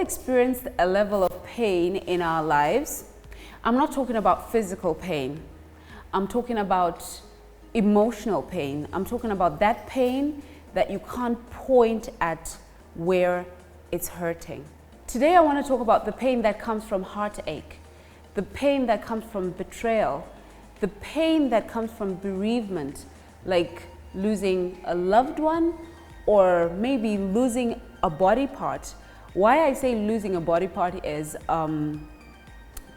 experienced a level of pain in our lives. I'm not talking about physical pain. I'm talking about emotional pain. I'm talking about that pain that you can't point at where it's hurting. Today I want to talk about the pain that comes from heartache, the pain that comes from betrayal, the pain that comes from bereavement, like losing a loved one or maybe losing a body part. Why I say losing a body part is 2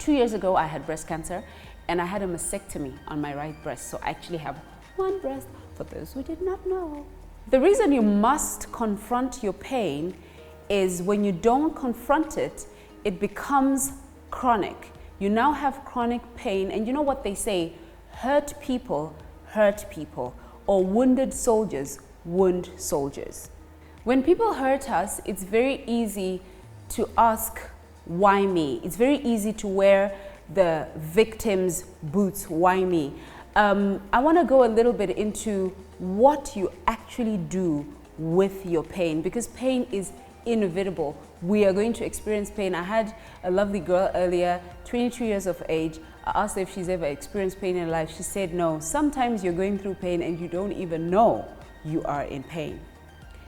years ago I had breast cancer and I had a mastectomy on my right breast. So I actually have one breast, for those who did not know. The reason you must confront your pain is when you don't confront it, it becomes chronic. You now have chronic pain, and you know what they say, hurt people, or wounded soldiers wound soldiers. When people hurt us, it's very easy to ask, why me? It's very easy to wear the victim's boots, why me? I want to go a little bit into what you actually do with your pain, because pain is inevitable. We are going to experience pain. I had a lovely girl earlier, 22 years of age. I asked her if she's ever experienced pain in life. She said no. Sometimes you're going through pain and you don't even know you are in pain.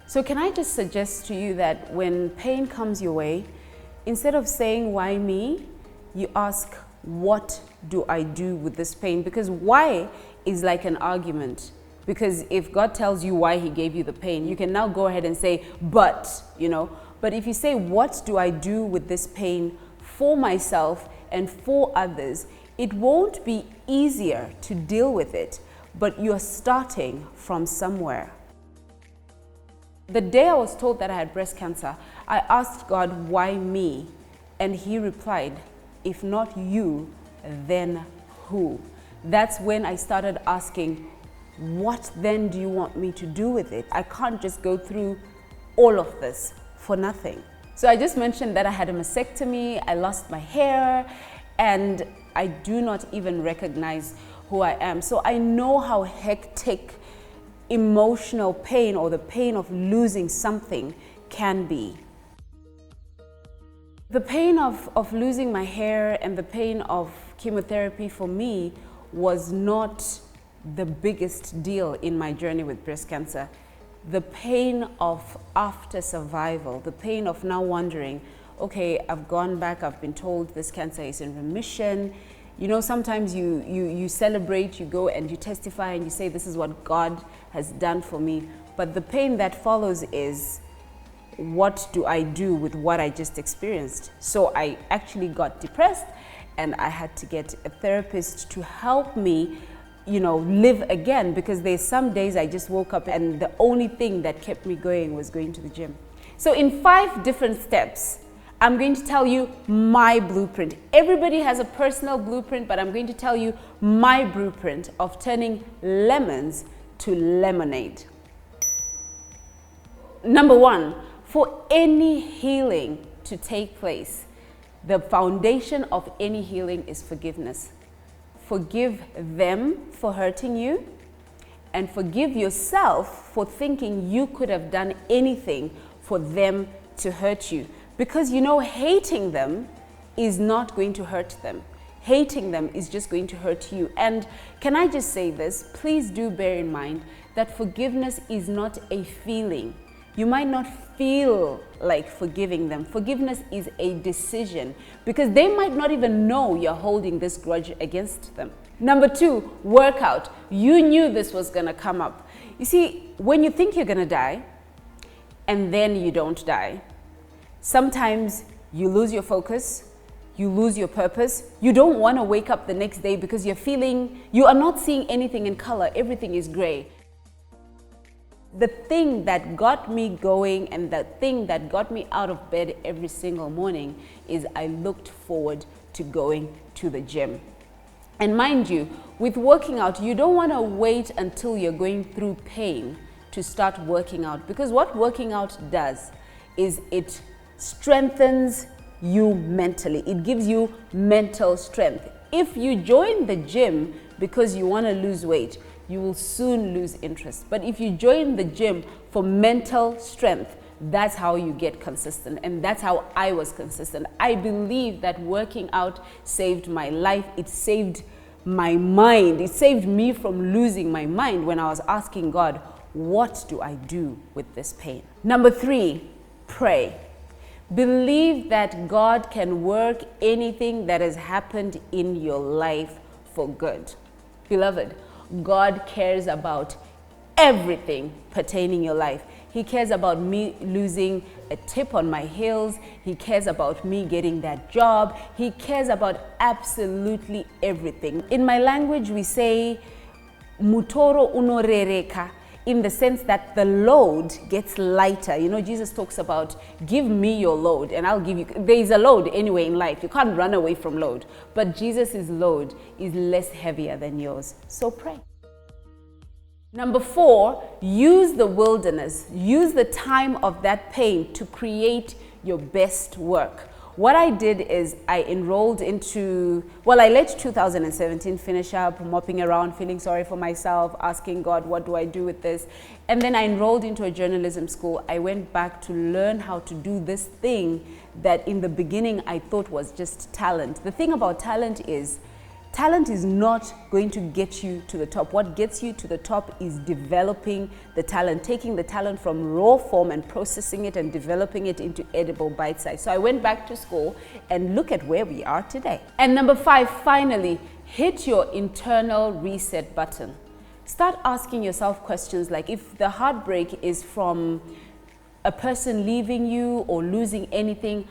So can I just suggest to you that when pain comes your way, instead of saying why me, you ask, what do I do with this pain? Because why is like an argument. Because if God tells you why he gave you the pain, you can now go ahead and say, but, you know. But if you say, what do I do with this pain for myself and for others, it won't be easier to deal with it, but you're starting from somewhere. The day I was told that I had breast cancer, I asked God, why me? And he replied, if not you, then who? That's when I started asking, what then do you want me to do with it? I can't just go through all of this for nothing. So I just mentioned that I had a mastectomy, I lost my hair, and I do not even recognize who I am. So I know how hectic emotional pain or the pain of losing something can be. The pain of losing my hair and the pain of chemotherapy for me was not the biggest deal in my journey with breast cancer. The pain of after survival, the pain of now wondering, okay, I've gone back, I've been told this cancer is in remission. You know, sometimes you celebrate, you go and you testify and you say, this is what God has done for me. But the pain that follows is, what do I do with what I just experienced? So I actually got depressed and I had to get a therapist to help me, you know, live again, because there's some days I just woke up and the only thing that kept me going was going to the gym. So in 5 different steps, I'm going to tell you my blueprint. Everybody has a personal blueprint, but I'm going to tell you my blueprint of turning lemons to lemonade. Number 1, for any healing to take place, the foundation of any healing is forgiveness. Forgive them for hurting you and forgive yourself for thinking you could have done anything for them to hurt you. Because you know, hating them is not going to hurt them. Hating them is just going to hurt you. And can I just say this? Please do bear in mind that forgiveness is not a feeling. You might not feel like forgiving them. Forgiveness is a decision, because they might not even know you're holding this grudge against them. Number 2, workout. You knew this was gonna come up. You see, when you think you're gonna die and then you don't die, sometimes you lose your focus, you lose your purpose. You don't wanna wake up the next day because you are not seeing anything in color, everything is gray. The thing that got me going and the thing that got me out of bed every single morning is I looked forward to going to the gym. And mind you, with working out, you don't want to wait until you're going through pain to start working out, because what working out does is it strengthens you mentally. It gives you mental strength. If you join the gym because you want to lose weight, you will soon lose interest. But if you join the gym for mental strength, that's how you get consistent. And that's how I was consistent. I believe that working out saved my life. It saved my mind. It saved me from losing my mind when I was asking God, what do I do with this pain? Number 3, pray. Believe that God can work anything that has happened in your life for good. Beloved, God cares about everything pertaining your life. He cares about me losing a tip on my heels. He cares about me getting that job. He cares about absolutely everything. In my language, we say, mutoro unorereka, in the sense that the load gets lighter. You know, Jesus talks about, give me your load and I'll give you. There is a load anyway in life. You can't run away from load. But Jesus' load is less heavier than yours. So pray. Number 4, use the wilderness. Use the time of that pain to create your best work. What I did is I enrolled into, well, I let 2017 finish up, mopping around, feeling sorry for myself, asking God, what do I do with this? And then I enrolled into a journalism school. I went back to learn how to do this thing that in the beginning I thought was just talent. The thing about talent is not going to get you to the top. What gets you to the top is developing the talent, taking the talent from raw form and processing it and developing it into edible bite size. So I went back to school and look at where we are today. And number 5, finally, hit your internal reset button. Start asking yourself questions like, if the heartbreak is from a person leaving you or losing anything,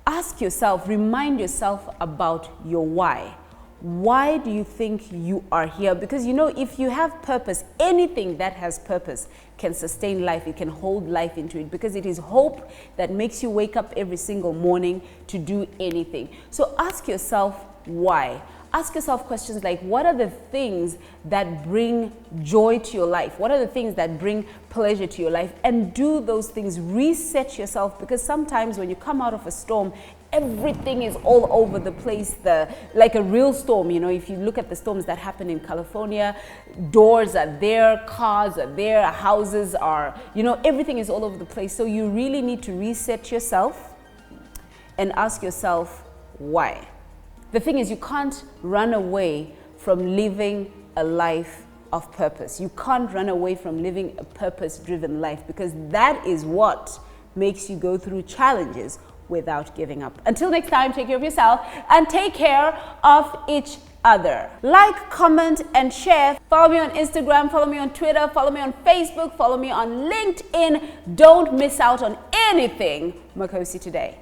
ask yourself, remind yourself about your why. Why do you think you are here? Because you know, if you have purpose, anything that has purpose can sustain life. It can hold life into it, because it is hope that makes you wake up every single morning to do anything. So ask yourself why. Ask yourself questions like, what are the things that bring joy to your life? What are the things that bring pleasure to your life? And do those things. Reset yourself, because sometimes when you come out of a storm, everything is all over the place, like a real storm. You know, if you look at the storms that happen in California, doors are there, cars are there, houses are, you know, everything is all over the place. So you really need to reset yourself and ask yourself why. The thing is, you can't run away from living a life of purpose. You can't run away from living a purpose-driven life, because that is what makes you go through challenges without giving up. Until next time, take care of yourself and take care of each other. Like, comment, and share. Follow me on Instagram, follow me on Twitter, follow me on Facebook, follow me on LinkedIn. Don't miss out on anything Makosi today.